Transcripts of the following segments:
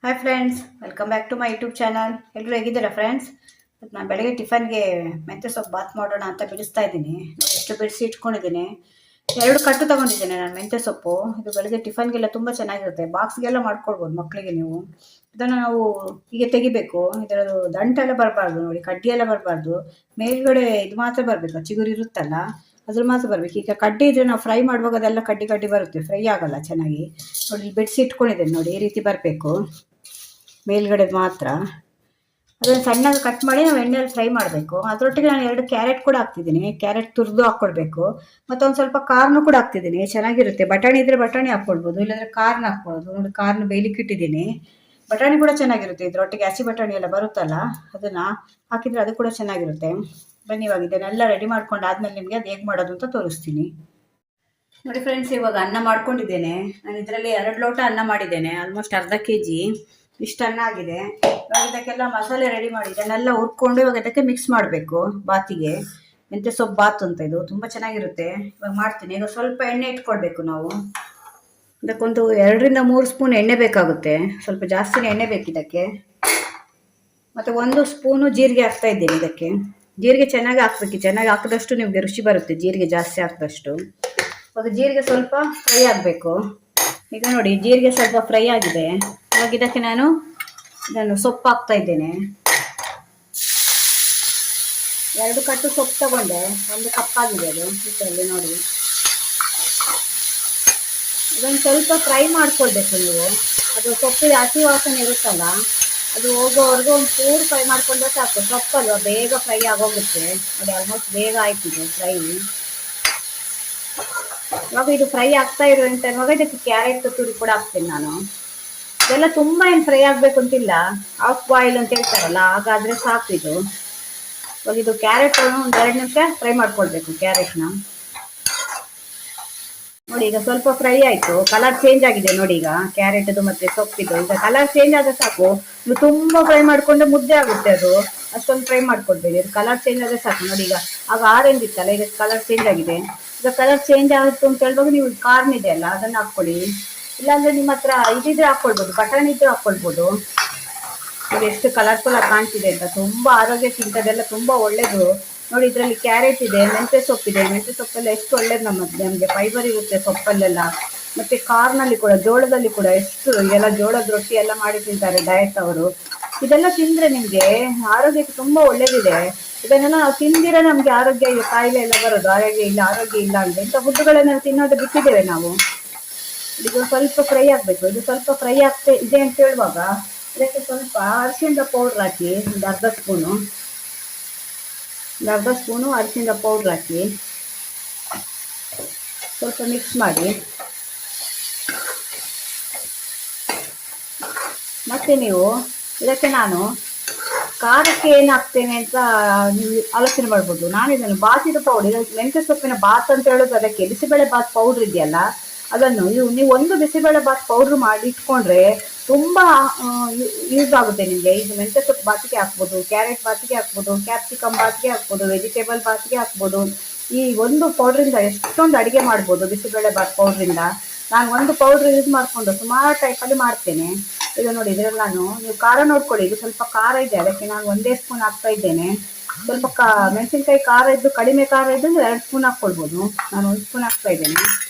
Hi friends, welcome back to my YouTube channel. ಎಲ್ಲರೂ ಹೇಗಿದ್ದೀರಾ friends? ನಾನು ಬೆಳಗ್ಗೆ ಟಿಫನ್ಗೆ ಮೆಂತ್ಯ ಸೊಪ್ಪು ಬಾತ್ ಮಾಡೋಣ ಅಂತ ಬಿಡಿಸ್ತಾ ಇದ್ದೀನಿ. ಎಷ್ಟು ಬಿಡಿಸಿ ಇಟ್ಕೊಂಡಿದ್ದೀನಿ. 2 ಕಟ್ಟು ತೊಗೊಂಡಿದ್ದೇನೆ ನಾನು ಮೆಂತ್ಯ ಸೊಪ್ಪು. ಇದು ಬೆಳಗ್ಗೆ ಟಿಫನ್ಗೆಲ್ಲ ತುಂಬ ಚೆನ್ನಾಗಿರುತ್ತೆ. ಬಾಕ್ಸ್ಗೆಲ್ಲ ಮಾಡ್ಕೊಳ್ಬೋದು ಮಕ್ಕಳಿಗೆ ನೀವು. ಇದನ್ನು ನಾವು ಹೀಗೆ ತೆಗಿಬೇಕು. ಇದರದ್ದು ದಂಟೆಲ್ಲ ಬರಬಾರ್ದು ನೋಡಿ, ಕಡ್ಡಿ ಎಲ್ಲ ಬರಬಾರ್ದು. ಮೇಲ್ಗಡೆ ಇದು ಮಾತ್ರ ಬರಬೇಕು, ಚಿಗುರು ಇರುತ್ತಲ್ಲ ಅದ್ರ ಮಾತ್ರ ಬರಬೇಕು. ಈಗ ಕಡ್ಡಿ ಇದ್ರೆ ನಾವು ಫ್ರೈ ಮಾಡುವಾಗ ಅದೆಲ್ಲ ಕಡ್ಡಿ ಕಡ್ಡಿ ಬರುತ್ತೆ, ಫ್ರೈ ಆಗಲ್ಲ ಚೆನ್ನಾಗಿ. ನೋಡಿ ಬಿಡಿಸಿ ಇಟ್ಕೊಂಡಿದ್ದೇನೆ ನೋಡಿ, ಈ ರೀತಿ ಬರಬೇಕು ಮೇಲ್ಗಡೆ ಮಾತ್ರ. ಅದನ್ನು ಸಣ್ಣಗೆ ಕಟ್ ಮಾಡಿ ನಾವು ಎಣ್ಣೆಯಲ್ಲಿ ಫ್ರೈ ಮಾಡಬೇಕು. ಅದರೊಟ್ಟಿಗೆ ನಾನು 2 ಕ್ಯಾರೆಟ್ ಕೂಡ ಹಾಕ್ತಿದ್ದೀನಿ. ಕ್ಯಾರೆಟ್ ತುರಿದು ಹಾಕ್ಕೊಳ್ಬೇಕು. ಮತ್ತು ಒಂದು ಸ್ವಲ್ಪ ಕಾರ್ನು ಕೂಡ ಹಾಕ್ತಿದ್ದೀನಿ, ಚೆನ್ನಾಗಿರುತ್ತೆ. ಬಟಾಣಿ ಇದ್ದರೆ ಬಟಾಣಿ ಹಾಕ್ಕೊಳ್ಬೋದು, ಇಲ್ಲಾಂದರೆ ಕಾರ್ನ್ ಹಾಕ್ಕೊಳ್ಳೋದು. ನೋಡಿ ಕಾರ್ನ್ ಬೇಯಲಿಕ್ಕೆ ಇಟ್ಟಿದ್ದೀನಿ. ಬಟಾಣಿ ಕೂಡ ಚೆನ್ನಾಗಿರುತ್ತೆ ಇದರೊಟ್ಟಿಗೆ. ಹಸಿ ಬಟಾಣಿ ಎಲ್ಲ ಬರುತ್ತಲ್ಲ, ಅದನ್ನು ಹಾಕಿದರೆ ಅದು ಕೂಡ ಚೆನ್ನಾಗಿರುತ್ತೆ. ಬನ್ನಿ ಇವಾಗ ಇದನ್ನೆಲ್ಲ ರೆಡಿ ಮಾಡ್ಕೊಂಡಾದ್ಮೇಲೆ ನಿಮಗೆ ಅದು ಹೇಗೆ ಮಾಡೋದು ಅಂತ ತೋರಿಸ್ತೀನಿ. ನೋಡಿ ಫ್ರೆಂಡ್ಸ್, ಇವಾಗ ಅನ್ನ ಮಾಡ್ಕೊಂಡಿದ್ದೇನೆ. ನಾನು ಇದರಲ್ಲಿ 2 ಲೋಟ ಅನ್ನ ಮಾಡಿದ್ದೇನೆ. ಆಲ್ಮೋಸ್ಟ್ ಅರ್ಧ kg ಇಷ್ಟು ಅನ್ನ ಆಗಿದೆ. ಇವಾಗ ಇದಕ್ಕೆಲ್ಲ ಮಸಾಲೆ ರೆಡಿ ಮಾಡಿ ಇದನ್ನೆಲ್ಲ ಹುರ್ಕೊಂಡು ಇವಾಗ ಇದಕ್ಕೆ ಮಿಕ್ಸ್ ಮಾಡಬೇಕು. ಬಾತಿಗೆ ಮೆಂತ್ಯ ಸೊಪ್ಪು ಬಾತ್ ಅಂತ, ಇದು ತುಂಬ ಚೆನ್ನಾಗಿರುತ್ತೆ. ಇವಾಗ ಮಾಡ್ತೀನಿ. ಈಗ ಸ್ವಲ್ಪ ಎಣ್ಣೆ ಇಟ್ಕೊಳ್ಬೇಕು ನಾವು. ಇದಕ್ಕೊಂದು 2 ರಿಂದ 3 ಸ್ಪೂನ್ ಎಣ್ಣೆ ಬೇಕಾಗುತ್ತೆ. ಸ್ವಲ್ಪ ಜಾಸ್ತಿನೇ ಎಣ್ಣೆ ಬೇಕು ಇದಕ್ಕೆ. ಮತ್ತು 1 ಸ್ಪೂನು ಜೀರಿಗೆ ಹಾಕ್ತಾ ಇದ್ದೀನಿ ಇದಕ್ಕೆ. ಜೀರಿಗೆ ಚೆನ್ನಾಗಿ ಹಾಕ್ಬೇಕು. ಚೆನ್ನಾಗಿ ಹಾಕಿದಷ್ಟು ನಿಮಗೆ ರುಚಿ ಬರುತ್ತೆ, ಜೀರಿಗೆ ಜಾಸ್ತಿ ಹಾಕಿದಷ್ಟು. ಅದು ಜೀರಿಗೆ ಸ್ವಲ್ಪ ಫ್ರೈ ಆಗಬೇಕು. ಈಗ ನೋಡಿ ಜೀರಿಗೆ ಸ್ವಲ್ಪ ಫ್ರೈ ಆಗಿದೆ. ಇವಾಗ ಇದಕ್ಕೆ ನಾನು ಸೊಪ್ಪು ಹಾಕ್ತಾ ಇದ್ದೇನೆ. 2 ಕಟ್ಟು ಸೊಪ್ಪು ತಗೊಂಡೆ, 1 ಕಪ್ ಆಗಿದೆ ಅದು ಇದರಲ್ಲಿ ನೋಡಿ. ಇದನ್ನು ಸ್ವಲ್ಪ ಫ್ರೈ ಮಾಡ್ಕೊಳ್ಬೇಕು ನೀವು. ಅದು ಸೊಪ್ಪಿಗೆ ಹಸಿ ವಾಸನೆ ಇರುತ್ತಲ್ಲ, ಅದು ಹೋಗೋವರೆಗೂ ಒಂದು ಚೂರು ಫ್ರೈ ಮಾಡ್ಕೊಂಡ್ರೆ ಸಾಕು. ಸೊಪ್ಪಲ್ವ ಬೇಗ ಫ್ರೈ ಆಗೋಗುತ್ತೆ ನೋಡಿ. ಆಲ್ಮೋಸ್ಟ್ ಬೇಗ ಆಯ್ತಿದೆ ಫ್ರೈ. ಇವಾಗ ಇದು ಫ್ರೈ ಆಗ್ತಾ ಇರುವಂತ ಇವಾಗ ಇದಕ್ಕೆ ಕ್ಯಾರೆಟ್ ತುರಿ ಕೂಡ ಹಾಕ್ತೀನಿ ನಾನು. ಇದೆಲ್ಲ ತುಂಬ ಏನು ಫ್ರೈ ಆಗಬೇಕು ಅಂತಿಲ್ಲ, ಹಾಫ್ ಬಾಯ್ಲ್ ಅಂತ ಹೇಳ್ತಾರಲ್ಲ ಹಾಗಾದರೆ ಸಾಕು ಇದು. ಇವಾಗ ಇದು ಕ್ಯಾರೆಟ್ ಒಂದು 2 ನಿಮಿಷ ಫ್ರೈ ಮಾಡ್ಕೊಳ್ಬೇಕು ಕ್ಯಾರೆಟ್ನ. ನೋಡಿ ಈಗ ಸ್ವಲ್ಪ ಫ್ರೈ ಆಯಿತು, ಕಲರ್ ಚೇಂಜ್ ಆಗಿದೆ ನೋಡಿ. ಈಗ ಕ್ಯಾರೆಟದು ಮತ್ತು ಸೊಪ್ಪಿದು ಈಗ ಕಲರ್ ಚೇಂಜ್ ಆದರೆ ಸಾಕು. ನೀವು ತುಂಬ ಫ್ರೈ ಮಾಡಿಕೊಂಡ್ರೆ ಮುದ್ದೆ ಆಗುತ್ತೆ ಅದು. ಅಷ್ಟೊಂದು ಫ್ರೈ ಮಾಡ್ಕೊಳ್ಬೇಡಿ, ಇದು ಕಲರ್ ಚೇಂಜ್ ಆದರೆ ಸಾಕು. ನೋಡಿ ಈಗ ಆಗ ಆರೆಂಜ್ ಇತ್ತಲ್ಲ, ಈಗ ಕಲರ್ ಚೇಂಜ್ ಆಗಿದೆ. ಈಗ ಕಲರ್ ಚೇಂಜ್ ಆಗುತ್ತೆ ಅಂತ ಹೇಳುವಾಗ ನೀವು ಕಾರ್ನ್ ಇದೆ ಅಲ್ಲ ಅದನ್ನು ಹಾಕ್ಕೊಳ್ಳಿ. ಇಲ್ಲಾಂದರೆ ನಿಮ್ಮ ಹತ್ರ ಇದಿದ್ರೆ ಹಾಕ್ಕೊಳ್ಬೋದು, ಬಟಾಣಿ ಇದ್ದರೆ ಹಾಕ್ಕೊಳ್ಬೋದು. ನೋಡಿ ಎಷ್ಟು ಕಲರ್ಫುಲ್ ಆಗಿ ಕಾಣ್ತಿದೆ ಅಂತ. ತುಂಬ ಆರೋಗ್ಯಕ್ಕೆ ಇಂಥದ್ದೆಲ್ಲ ತುಂಬ ಒಳ್ಳೆಯದು ನೋಡಿ. ಇದರಲ್ಲಿ ಕ್ಯಾರೆಟ್ ಇದೆ, ಮೆಂತ್ಯ ಸೊಪ್ಪಿದೆ. ಮೆಂತ್ಯ ಸೊಪ್ಪೆಲ್ಲ ಎಷ್ಟು ಒಳ್ಳೇದು ನಮಗೆ ಫೈಬರ್ ಇರುತ್ತೆ ಸೊಪ್ಪಲ್ಲೆಲ್ಲ. ಮತ್ತು ಕಾರ್ನಲ್ಲಿ ಕೂಡ, ಜೋಳದಲ್ಲಿ ಕೂಡ ಎಷ್ಟು ಎಲ್ಲ ಜೋಳದ ರೊಟ್ಟಿ ಎಲ್ಲ ಮಾಡಿ ತಿಂತಾರೆ ಡಯಟ್ ಅವರು. ಇದೆಲ್ಲ ತಿಂದರೆ ನಿಮಗೆ ಆರೋಗ್ಯಕ್ಕೆ ತುಂಬ ಒಳ್ಳೇದಿದೆ. ಇದನ್ನೆಲ್ಲ ನಾವು ತಿಂದಿರ ನಮಗೆ ಆರೋಗ್ಯ ಕಾಯಿಲೆ ಎಲ್ಲ ಬರೋದು. ಆರೋಗ್ಯ ಇಲ್ಲ ಅಂದರೆ ಇಂಥ ಫುಡ್ಡುಗಳನ್ನು ತಿನ್ನೋದು ಬಿಟ್ಟಿದ್ದೇವೆ ನಾವು. ಇದು ಸ್ವಲ್ಪ ಫ್ರೈ ಆಗಬೇಕು. ಇದು ಸ್ವಲ್ಪ ಫ್ರೈ ಆಗ್ತಾ ಇದೆ ಅಂತ ಹೇಳುವಾಗ ಇದಕ್ಕೆ ಸ್ವಲ್ಪ ಅರಿಶಿಣದ ಪೌಡ್ರ್ ಹಾಕಿ, ಒಂದು ಅರ್ಧ ಸ್ಪೂನು ಅರಿಶಿಣದ ಪೌಡ್ರ್ ಹಾಕಿ ಸ್ವಲ್ಪ ಮಿಕ್ಸ್ ಮಾಡಿ. ಮತ್ತು ನೀವು ಇದಕ್ಕೆ ನಾನು ಖಾರಕ್ಕೆ ಏನು ಹಾಕ್ತೇನೆ ಅಂತ ನೀವು ಆಲೋಚನೆ ಮಾಡ್ಬೋದು. ನಾನು ಇದನ್ನು ಬಾತಿದ ಪೌಡರ್, ಮೆಂತ್ಯ ಸೊಪ್ಪಿನ ಬಾತ್ ಅಂತ ಹೇಳೋದು, ಅದಕ್ಕೆ ಬಿಸಿಬೇಳೆ ಬಾತ್ ಪೌಡ್ರ್ ಇದೆಯಲ್ಲ ಅದನ್ನು ನೀವು 1 ಬಿಸಿಬೇಳೆ ಬಾತ್ ಪೌಡ್ರ್ ಮಾಡಿ ಇಟ್ಕೊಂಡ್ರೆ ತುಂಬ ಯೂಸ್ ಆಗುತ್ತೆ ನಿಮಗೆ. ಇದು ಮೆಂತ್ಯ ಸೊಪ್ಪು ಬಾತಿಗೆ ಹಾಕ್ಬೋದು, ಕ್ಯಾರೆಟ್ ಬಾತಿಗೆ ಹಾಕ್ಬೋದು, ಕ್ಯಾಪ್ಸಿಕಮ್ ಬಾತಿಗೆ ಹಾಕ್ಬೋದು, ವೆಜಿಟೇಬಲ್ ಬಾತಿಗೆ ಹಾಕ್ಬೋದು. ಈ 1 ಪೌಡ್ರಿಂದ ಎಷ್ಟೊಂದು ಅಡುಗೆ ಮಾಡ್ಬೋದು ಬಿಸಿಬೇಳೆ ಬಾತ್ ಪೌಡ್ರಿಂದ. ನಾನು 1 ಪೌಡ್ರ್ ಯೂಸ್ ಮಾಡಿಕೊಂಡು ಸುಮಾರು ಟೈಪಲ್ಲಿ ಮಾಡ್ತೇನೆ. ಇದು ನೋಡಿ ಇದರಲ್ಲಿ ನೀವು ಖಾರ ನೋಡ್ಕೊಳ್ಳಿ. ಇದು ಸ್ವಲ್ಪ ಖಾರ ಇದೆ, ಅದಕ್ಕೆ ನಾನು 1 ಸ್ಪೂನ್ ಹಾಕ್ತಾ ಇದ್ದೇನೆ. ಸ್ವಲ್ಪ ಮೆಣಸಿನ್ಕಾಯಿ ಖಾರ ಇದ್ದು, ಕಡಿಮೆ ಖಾರ ಇದ್ದು 2 ಸ್ಪೂನ್ ಹಾಕ್ಕೊಳ್ಬೋದು. ನಾನು 1 ಸ್ಪೂನ್ ಹಾಕ್ತಾ ಇದ್ದೇನೆ.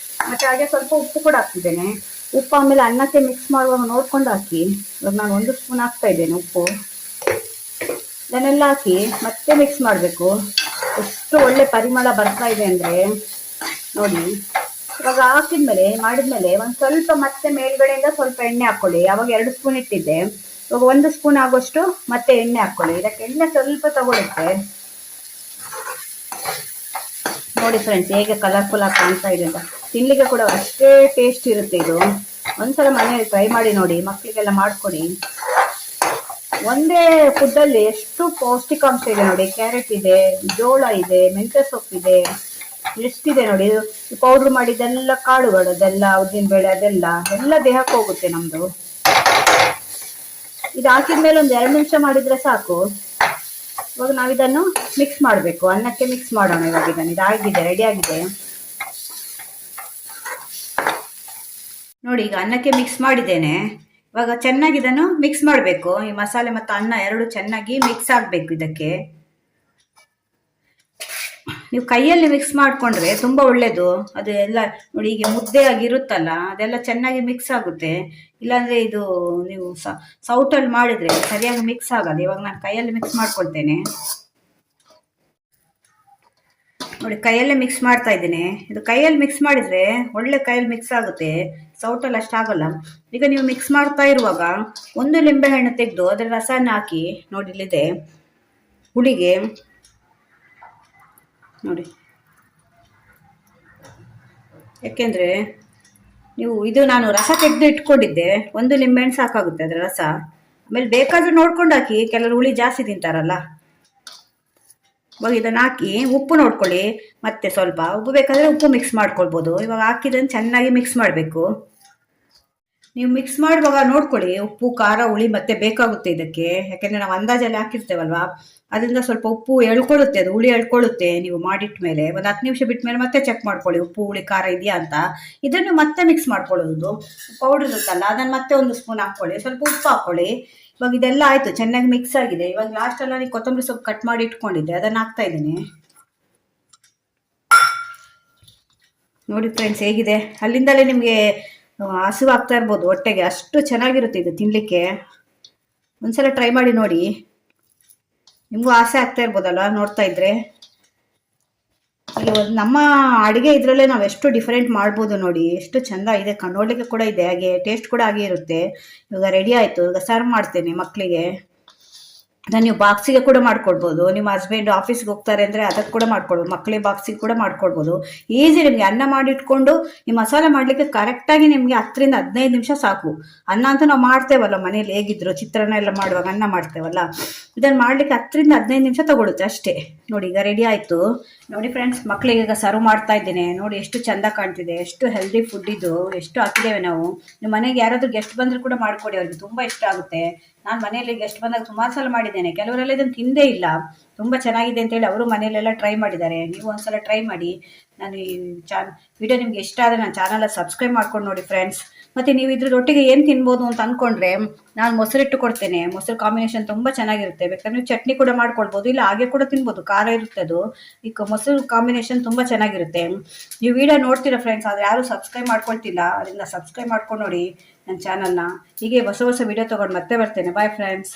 ಮತ್ತು ಹಾಗೆ ಸ್ವಲ್ಪ ಉಪ್ಪು ಕೂಡ ಹಾಕ್ತಿದ್ದೇನೆ. ಉಪ್ಪು ಆಮೇಲೆ ಅನ್ನಕ್ಕೆ ಮಿಕ್ಸ್ ಮಾಡುವಾಗ ನೋಡ್ಕೊಂಡು ಹಾಕಿ. ಇವಾಗ ನಾನು 1 ಸ್ಪೂನ್ ಹಾಕ್ತಾ ಇದ್ದೇನೆ ಉಪ್ಪು. ಇದನ್ನೆಲ್ಲ ಹಾಕಿ ಮತ್ತೆ ಮಿಕ್ಸ್ ಮಾಡಬೇಕು. ಎಷ್ಟು ಒಳ್ಳೆ ಪರಿಮಳ ಬರ್ತಾ ಇದೆ ಅಂದರೆ ನೋಡಿ. ಇವಾಗ ಮಾಡಿದ್ಮೇಲೆ ಒಂದು ಸ್ವಲ್ಪ ಮತ್ತೆ ಮೇಲ್ಗಡೆಯಿಂದ ಸ್ವಲ್ಪ ಎಣ್ಣೆ ಹಾಕ್ಕೊಳ್ಳಿ. ಆವಾಗ 2 ಸ್ಪೂನ್ ಇಟ್ಟಿದ್ದೆ, ಇವಾಗ 1 ಸ್ಪೂನ್ ಆಗೋಷ್ಟು ಮತ್ತೆ ಎಣ್ಣೆ ಹಾಕ್ಕೊಳ್ಳಿ. ಇದಕ್ಕೆ ಎಣ್ಣೆ ಸ್ವಲ್ಪ ತಗೊಳುತ್ತೆ ನೋಡಿ ಫ್ರೆಂಡ್ಸ್, ಹೇಗೆ ಕಲರ್ಫುಲ್ ಆಗಿ ಕಾಣ್ತಾ ಇದೆ ಅಂತ. ತಿನ್ನಲಿಕ್ಕೆ ಕೂಡ ಅಷ್ಟೇ ಟೇಸ್ಟ್ ಇರುತ್ತೆ ಇದು. ಒಂದ್ಸಲ ಮನೆಯಲ್ಲಿ ಟ್ರೈ ಮಾಡಿ ನೋಡಿ, ಮಕ್ಕಳಿಗೆಲ್ಲ ಮಾಡಿಕೊಡಿ. ಒಂದೇ ಫುಡ್ಡಲ್ಲಿ ಎಷ್ಟು ಪೌಷ್ಟಿಕಾಂಶ ಇದೆ ನೋಡಿ. ಕ್ಯಾರೆಟ್ ಇದೆ, ಜೋಳ ಇದೆ, ಮೆಂತ್ಯ ಸೊಪ್ಪಿದೆ, ಎಷ್ಟಿದೆ ನೋಡಿ. ಇದು ಪೌಡ್ರ್ ಮಾಡಿದ್ದೆಲ್ಲ ಕಾಳುಗಳು, ಅದೆಲ್ಲ ಉದ್ದಿನಬೇಳೆ ಅದೆಲ್ಲ ದೇಹಕ್ಕೆ ಹೋಗುತ್ತೆ ನಮ್ಮದು. ಇದು ಹಾಕಿದ ಮೇಲೆ ಒಂದು 2 ನಿಮಿಷ ಮಾಡಿದರೆ ಸಾಕು. ಇವಾಗ ನಾವಿದನ್ನು ಮಿಕ್ಸ್ ಮಾಡಬೇಕು, ಅನ್ನಕ್ಕೆ ಮಿಕ್ಸ್ ಮಾಡೋಣ. ಇವಾಗ ಇದಾಗಿದೆ, ರೆಡಿ ಆಗಿದೆ ನೋಡಿ. ಈಗ ಅನ್ನಕ್ಕೆ ಮಿಕ್ಸ್ ಮಾಡಿದ್ದೇನೆ. ಇವಾಗ ಚೆನ್ನಾಗಿ ಇದನ್ನು ಮಿಕ್ಸ್ ಮಾಡಬೇಕು. ಈ ಮಸಾಲೆ ಮತ್ತು ಅನ್ನ ಎರಡು ಚೆನ್ನಾಗಿ ಮಿಕ್ಸ್ ಆಗಬೇಕು ಇದಕ್ಕೆ. ನೀವು ಕೈಯಲ್ಲಿ ಮಿಕ್ಸ್ ಮಾಡಿಕೊಂಡ್ರೆ ತುಂಬ ಒಳ್ಳೆಯದು. ಅದು ಎಲ್ಲ ನೋಡಿ ಹೀಗೆ ಮುದ್ದೆ ಆಗಿರುತ್ತಲ್ಲ, ಅದೆಲ್ಲ ಚೆನ್ನಾಗಿ ಮಿಕ್ಸ್ ಆಗುತ್ತೆ. ಇಲ್ಲಾಂದರೆ ಇದು ನೀವು ಸೌಟಲ್ಲಿ ಮಾಡಿದರೆ ಸರಿಯಾಗಿ ಮಿಕ್ಸ್ ಆಗಲ್ಲ. ಇವಾಗ ನಾನು ಕೈಯಲ್ಲಿ ಮಿಕ್ಸ್ ಮಾಡ್ಕೊಳ್ತೇನೆ. ನೋಡಿ ಕೈಯಲ್ಲೇ ಮಿಕ್ಸ್ ಮಾಡ್ತಾ ಇದ್ದೀನಿ. ಇದು ಕೈಯಲ್ಲಿ ಮಿಕ್ಸ್ ಮಾಡಿದರೆ ಒಳ್ಳೆ ಕೈಯಲ್ಲಿ ಮಿಕ್ಸ್ ಆಗುತ್ತೆ, ಸೌಟಲ್ಲಿ ಅಷ್ಟಾಗಲ್ಲ. ಈಗ ನೀವು ಮಿಕ್ಸ್ ಮಾಡ್ತಾ ಇರುವಾಗ ಒಂದು ಲಿಂಬೆಹಣ್ಣು ತೆಗೆದು ಅದರ ರಸನ ಹಾಕಿ. ನೋಡಿ ಇಲ್ಲಿದೆ ಹುಳಿಗೆ ನೋಡಿ. ಯಾಕೆಂದರೆ ನೀವು ಇದು ನಾನು ರಸ ತೆಗೆದು ಇಟ್ಕೊಂಡಿದ್ದೆ, ಒಂದು ಲಿಂಬೆಹಣ್ಣು ಸಾಕಾಗುತ್ತೆ ಅದರ ರಸ. ಆಮೇಲೆ ಬೇಕಾದರೂ ನೋಡ್ಕೊಂಡು ಹಾಕಿ, ಕೆಲವರು ಹುಳಿ ಜಾಸ್ತಿ ತಿಂತಾರಲ್ಲ. ಇವಾಗ ಇದನ್ನು ಹಾಕಿ ಉಪ್ಪು ನೋಡ್ಕೊಳ್ಳಿ, ಮತ್ತೆ ಸ್ವಲ್ಪ ಉಪ್ಪು ಬೇಕಾದರೆ ಉಪ್ಪು ಮಿಕ್ಸ್ ಮಾಡ್ಕೊಳ್ಬೋದು. ಇವಾಗ ಹಾಕಿದ್ದನ್ನು ಚೆನ್ನಾಗಿ ಮಿಕ್ಸ್ ಮಾಡಬೇಕು. ನೀವು ಮಿಕ್ಸ್ ಮಾಡುವಾಗ ನೋಡ್ಕೊಳ್ಳಿ ಉಪ್ಪು ಖಾರ ಹುಳಿ ಮತ್ತೆ ಬೇಕಾಗುತ್ತೆ ಇದಕ್ಕೆ. ಯಾಕೆಂದರೆ ನಾವು ಅಂದಾಜಲ್ಲಿ ಹಾಕಿರ್ತೇವಲ್ವಾ, ಅದರಿಂದ ಸ್ವಲ್ಪ ಉಪ್ಪು ಎಳ್ಕೊಳ್ಳುತ್ತೆ, ಅದು ಹುಳಿ ಎಳ್ಕೊಳ್ಳುತ್ತೆ. ನೀವು ಮಾಡಿಟ್ಟ ಮೇಲೆ ಒಂದು 10 ನಿಮಿಷ ಬಿಟ್ಟ ಮೇಲೆ ಮತ್ತೆ ಚೆಕ್ ಮಾಡ್ಕೊಳ್ಳಿ ಉಪ್ಪು ಹುಳಿ ಖಾರ ಇದೆಯಾ ಅಂತ. ಇದನ್ನು ಮತ್ತೆ ಮಿಕ್ಸ್ ಮಾಡ್ಕೊಳ್ಳೋದು. ಪೌಡರ್ ಇರುತ್ತಲ್ಲ ಅದನ್ನು ಮತ್ತೆ ಒಂದು ಸ್ಪೂನ್ ಹಾಕ್ಕೊಳ್ಳಿ, ಸ್ವಲ್ಪ ಉಪ್ಪು ಹಾಕ್ಕೊಳ್ಳಿ. ಇವಾಗ ಇದೆಲ್ಲ ಆಯಿತು, ಚೆನ್ನಾಗಿ ಮಿಕ್ಸ್ ಆಗಿದೆ. ಇವಾಗ ಲಾಸ್ಟಲ್ಲಿ ಕೊತ್ತಂಬರಿ ಸೊಪ್ಪು ಕಟ್ ಮಾಡಿ ಇಟ್ಕೊಂಡಿದ್ದೆ, ಅದನ್ನು ಹಾಕ್ತಾ ಇದ್ದೀನಿ. ನೋಡಿ ಫ್ರೆಂಡ್ಸ್ ಹೇಗಿದೆ, ಅಲ್ಲಿಂದಲೇ ನಿಮಗೆ ಹಸಿವು ಆಗ್ತಾ ಇರ್ಬೋದು ಹೊಟ್ಟೆಗೆ, ಅಷ್ಟು ಚೆನ್ನಾಗಿರುತ್ತೆ ಇದು ತಿನ್ನಲಿಕ್ಕೆ. ಒಂದ್ಸಲ ಟ್ರೈ ಮಾಡಿ ನೋಡಿ, ನಿಮಗೂ ಆಸೆ ಆಗ್ತಾ ಇರ್ಬೋದಲ್ಲ ನೋಡ್ತಾ ಇದ್ರೆ. ನಮ್ಮ ಅಡುಗೆ ಇದರಲ್ಲೇ ನಾವು ಎಷ್ಟು ಡಿಫ್ರೆಂಟ್ ಮಾಡ್ಬೋದು ನೋಡಿ, ಎಷ್ಟು ಚೆಂದ ಇದೆ, ನೋಡಲಿಕ್ಕೆ ಕೂಡ ಇದೆ, ಹಾಗೆ ಟೇಸ್ಟ್ ಕೂಡ ಹಾಗೆ ಇರುತ್ತೆ. ಇವಾಗ ರೆಡಿ ಆಯಿತು, ಈಗ ಸರ್ವ್ ಮಾಡ್ತೇನೆ ಮಕ್ಕಳಿಗೆ. ಅದನ್ನು ನೀವು ಬಾಕ್ಸಿಗೆ ಕೂಡ ಮಾಡ್ಕೊಡ್ಬೋದು. ನಿಮ್ಮ ಹಸ್ಬೆಂಡ್ ಆಫೀಸ್ಗೆ ಹೋಗ್ತಾರೆ ಅಂದರೆ ಅದಕ್ಕೆ ಕೂಡ ಮಾಡ್ಕೊಡ್ಬೋದು, ಮಕ್ಕಳಿಗೆ ಬಾಕ್ಸಿಗೆ ಕೂಡ ಮಾಡ್ಕೊಡ್ಬೋದು. ಈಸಿ. ನಿಮಗೆ ಅನ್ನ ಮಾಡಿಟ್ಕೊಂಡು ಈ ಮಸಾಲೆ ಮಾಡಲಿಕ್ಕೆ ಕರೆಕ್ಟಾಗಿ ನಿಮಗೆ 10 ರಿಂದ 15 ನಿಮಿಷ ಸಾಕು. ಅನ್ನ ಅಂತ ನಾವು ಮಾಡ್ತೇವಲ್ಲ ಮನೇಲಿ, ಹೇಗಿದ್ರು ಚಿತ್ರಾನ್ನ ಎಲ್ಲ ಮಾಡುವಾಗ ಅನ್ನ ಮಾಡ್ತೇವಲ್ಲ, ಇದನ್ನು ಮಾಡಲಿಕ್ಕೆ 10 ರಿಂದ 15 ನಿಮಿಷ ತಗೊಳುತ್ತೆ ಅಷ್ಟೇ. ನೋಡಿ ಈಗ ರೆಡಿ ಆಯಿತು. ನೋಡಿ ಫ್ರೆಂಡ್ಸ್, ಮಕ್ಕಳಿಗೆ ಈಗ ಸರ್ವ್ ಮಾಡ್ತಾ ಇದ್ದೇನೆ. ನೋಡಿ ಎಷ್ಟು ಚೆಂದ ಕಾಣ್ತಿದೆ, ಎಷ್ಟು ಹೆಲ್ದಿ ಫುಡ್ ಇದು, ಎಷ್ಟು ಹಾಕಿದ್ದೇವೆ ನಾವು. ನಿಮ್ಮ ಮನೆಗೆ ಯಾರಾದರೂ ಗೆಸ್ಟ್ ಬಂದರೂ ಕೂಡ ಮಾಡಿಕೊಡಿ, ಅವ್ರಿಗೆ ತುಂಬ ಇಷ್ಟ ಆಗುತ್ತೆ. ನಾನು ಮನೆಯಲ್ಲಿ ಗೆಸ್ಟ್ ಬಂದಾಗ ಸುಮಾರು ಸಲ ಮಾಡಿದ್ದೇನೆ, ಕೆಲವರೆಲ್ಲ ಇದನ್ನು ತಿಂದೇ ಇಲ್ಲ. ತುಂಬ ಚೆನ್ನಾಗಿದೆ ಅಂತೇಳಿ ಅವರು ಮನೆಯಲ್ಲೆಲ್ಲ ಟ್ರೈ ಮಾಡಿದ್ದಾರೆ. ನೀವು ಒಂದ್ಸಲ ಟ್ರೈ ಮಾಡಿ. ನಾನು ಈ ವಿಡಿಯೋ ನಿಮ್ಗೆ ಇಷ್ಟ ಆದರೆ ನನ್ನ ಚಾನಲ್ ಸಬ್ಸ್ಕ್ರೈಬ್ ಮಾಡ್ಕೊಂಡು ನೋಡಿ ಫ್ರೆಂಡ್ಸ್. ಮತ್ತು ನೀವು ಇದ್ರೊಟ್ಟಿಗೆ ಏನು ತಿನ್ಬೋದು ಅಂತ ಅಂದ್ಕೊಂಡ್ರೆ ನಾನು ಮೊಸರಿಟ್ಟು ಕೊಡ್ತೇನೆ. ಮೊಸರು ಕಾಂಬಿನೇಷನ್ ತುಂಬ ಚೆನ್ನಾಗಿರುತ್ತೆ. ಬೇಕಾದ್ರೆ ನೀವು ಚಟ್ನಿ ಕೂಡ ಮಾಡ್ಕೊಳ್ಬೋದು, ಇಲ್ಲ ಹಾಗೆ ಕೂಡ ತಿನ್ಬೋದು, ಖಾರ ಇರುತ್ತೆ ಅದು. ಈಗ ಮೊಸರು ಕಾಂಬಿನೇಷನ್ ತುಂಬ ಚೆನ್ನಾಗಿರುತ್ತೆ. ನೀವು ವಿಡಿಯೋ ನೋಡ್ತೀರಾ ಫ್ರೆಂಡ್ಸ್, ಆದರೆ ಯಾರು ಸಬ್ಸ್ಕ್ರೈಬ್ ಮಾಡ್ಕೊಳ್ತಿಲ್ಲ, ಅದರಿಂದ ಸಬ್ಸ್ಕ್ರೈಬ್ ಮಾಡ್ಕೊಂಡು ನೋಡಿ ನನ್ನ ಚಾನಲ್ನ. ಹೀಗೆ ಹೊಸ ಹೊಸ ವಿಡಿಯೋ ತೊಗೊಂಡು ಮತ್ತೆ ಬರ್ತೇನೆ. Bye friends.